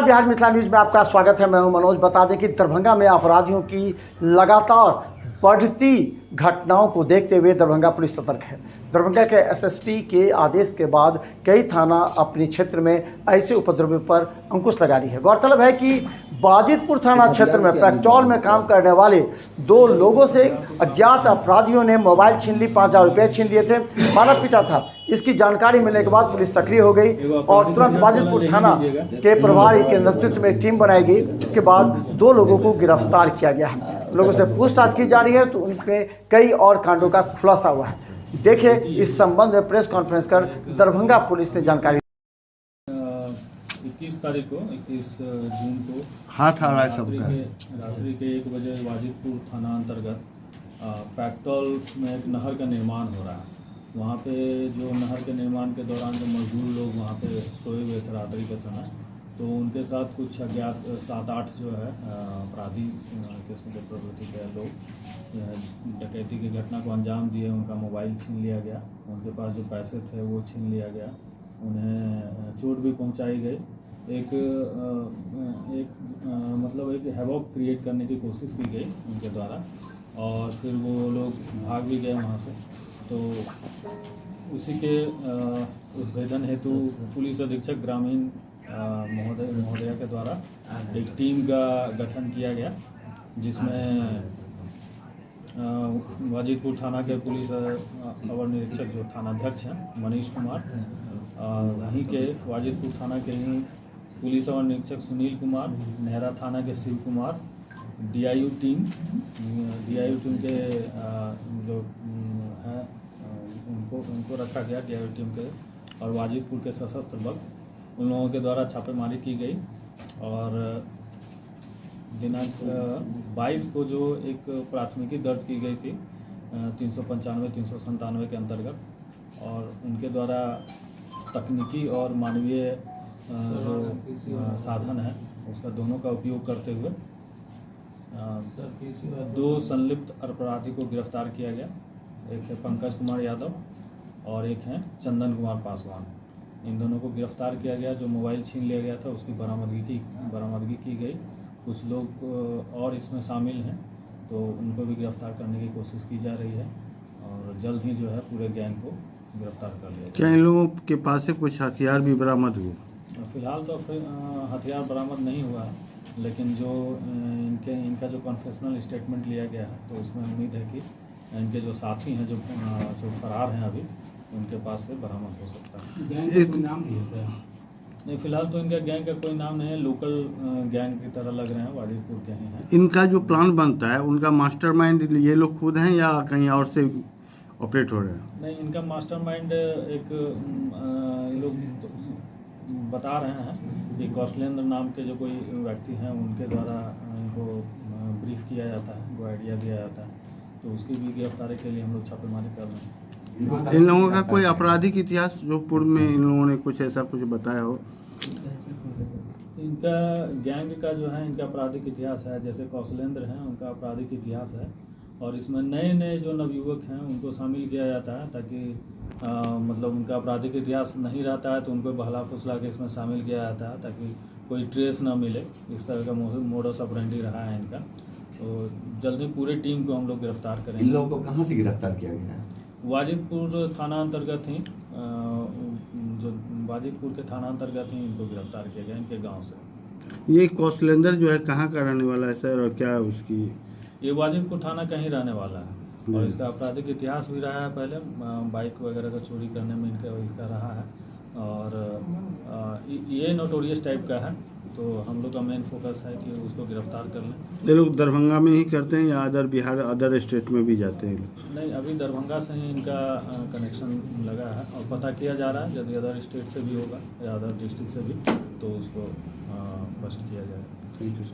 Bihar Mithila news में आपका स्वागत है। मैं हूं मनोज। बता दें कि दरभंगा में अपराधियों की लगातार बढ़ती घटनाओं को देखते हुए दरभंगा पुलिस सतर्क है। दरभंगा के एसएसपी के आदेश के बाद कई थाना अपने क्षेत्र में ऐसे उपद्रवियों पर अंकुश लगा रही है। गौरतलब है कि बाजितपुर थाना क्षेत्र में पेट्रोल में काम करने वाले 2 लोगों से अज्ञात अपराधियों ने मोबाइल छीन ली, 5000 रुपये छीन लिए थे, मारा पीटा था। इसकी जानकारी मिलने के बाद पुलिस सक्रिय हो गई और तुरंत बाजितपुर थाना के प्रभारी के नेतृत्व में एक टीम बनाई गई। इसके बाद 2 लोगों को गिरफ्तार किया गया है। लोगों से पूछताछ की जा रही है तो उनमें कई और कांडों का खुलासा हुआ है। देखिए इस संबंध में प्रेस कॉन्फ्रेंस कर दरभंगा पुलिस ने जानकारी 21 तारीख को 21 जून को हाथ आ रहा है सबका। रात्रि के 1 बजे वाजिदपुर थाना अंतर्गत पैक्टोल में एक नहर का निर्माण हो रहा है। वहाँ पे जो नहर के निर्माण के दौरान जो मजदूर लोग वहाँ पे सोए हुए थे रात्रि के समय, तो उनके साथ कुछ अज्ञात 7-8 जो है अपराधी किस्म के प्रवृत्ति के लोग डकैती की घटना को अंजाम दिए। उनका मोबाइल छीन लिया गया, उनके पास जो पैसे थे वो छीन लिया गया, उन्हें चोट भी पहुंचाई गई। मतलब एक हैवॉक क्रिएट करने की कोशिश की गई उनके द्वारा और फिर वो लोग भाग भी गए वहाँ से। तो उसी के उद्भेदन हेतु पुलिस अधीक्षक ग्रामीण महोदया के द्वारा एक टीम का गठन किया गया, जिसमें वाजिदपुर थाना के पुलिस अवर निरीक्षक जो थानाध्यक्ष हैं मनीष कुमार, वहीं के वाजिदपुर थाना के ही पुलिस अवर निरीक्षक सुनील कुमार, नेहरा थाना के शिव कुमार, डीआईयू टीम के जो है उनको रखा गया डीआईयू टीम के, और वाजिदपुर के सशस्त्र बल उन लोगों के द्वारा छापेमारी की गई। और दिनांक 22 को जो एक प्राथमिकी दर्ज की गई थी 395-397 के अंतर्गत, और उनके द्वारा तकनीकी और मानवीय जो साधन है उसका दोनों का उपयोग करते हुए 2 संलिप्त अपराधी को गिरफ्तार किया गया। एक है पंकज कुमार यादव और एक है चंदन कुमार पासवान। इन दोनों को गिरफ्तार किया गया। जो मोबाइल छीन लिया गया था उसकी बरामदगी की गई। कुछ लोग और इसमें शामिल हैं, तो उनको भी गिरफ्तार करने की कोशिश की जा रही है और जल्द ही जो है पूरे गैंग को गिरफ्तार कर लिया जाएगा। क्या इन लोगों के पास से कुछ हथियार भी बरामद हुए? फिलहाल तो हथियार बरामद नहीं हुआ है, लेकिन जो इनका जो कन्फेशनल स्टेटमेंट लिया गया है तो उसमें उम्मीद है कि इनके जो साथी हैं जो फरार हैं अभी, उनके पास से बरामद हो सकता है। गैंग का कोई नाम नहीं होता है? नहीं, फिलहाल तो इनका गैंग का कोई नाम नहीं है। लोकल गैंग की तरह लग रहे हैं, वाजिदपुर के ही हैं। इनका जो प्लान बनता है उनका मास्टरमाइंड ये लोग खुद हैं या कहीं और से ऑपरेट हो रहे हैं? नहीं, इनका मास्टरमाइंड एक ये लोग बता रहे हैं कि कौशलेंद्र नाम के जो कोई व्यक्ति हैं उनके द्वारा इनको ब्रीफ किया जाता है, वो आइडिया दिया जाता है, तो उसकी भी गिरफ्तारी के लिए हम लोग छापेमारी कर रहे हैं। इन लोगों का कोई आपराधिक इतिहास जो पूर्व में इन लोगों ने कुछ ऐसा कुछ बताया हो? इनका गैंग का जो है इनका आपराधिक इतिहास है, जैसे कौशलेंद्र हैं उनका आपराधिक इतिहास है, और इसमें नए जो नवयुवक हैं उनको शामिल किया जाता है ताकि मतलब उनका आपराधिक इतिहास नहीं रहता है तो उनको बहला फुसला के इसमें शामिल किया जाता है ताकि कोई ट्रेस ना मिले। इस तरह का मोडस ऑपरेंडी रहा है इनका। तो जल्दी पूरी टीम को हम लोग गिरफ्तार करेंगे। इन लोगों को कहाँ से गिरफ्तार किया गया है? वाजिदपुर थाना अंतर्गत ही जो वाजिदपुर के थाना अंतर्गत ही इनको गिरफ्तार किया गया, इनके गांव से। ये कौशलेंद्र जो है कहाँ का रहने वाला है सर, और क्या उसकी? ये वाजिदपुर थाना का ही रहने वाला है और इसका आपराधिक इतिहास भी रहा है। पहले बाइक वगैरह का चोरी करने में इसका रहा है, और ये नोटोरियस टाइप का है, तो हम लोग का मेन फोकस है कि उसको गिरफ्तार कर लें। ये लोग दरभंगा में ही करते हैं या अदर स्टेट में भी जाते हैं? नहीं, अभी दरभंगा से ही इनका कनेक्शन लगा है और पता किया जा रहा है। यदि अदर स्टेट से भी होगा या अदर डिस्ट्रिक्ट से भी तो उसको बस्ट किया जाएगा। Thank you.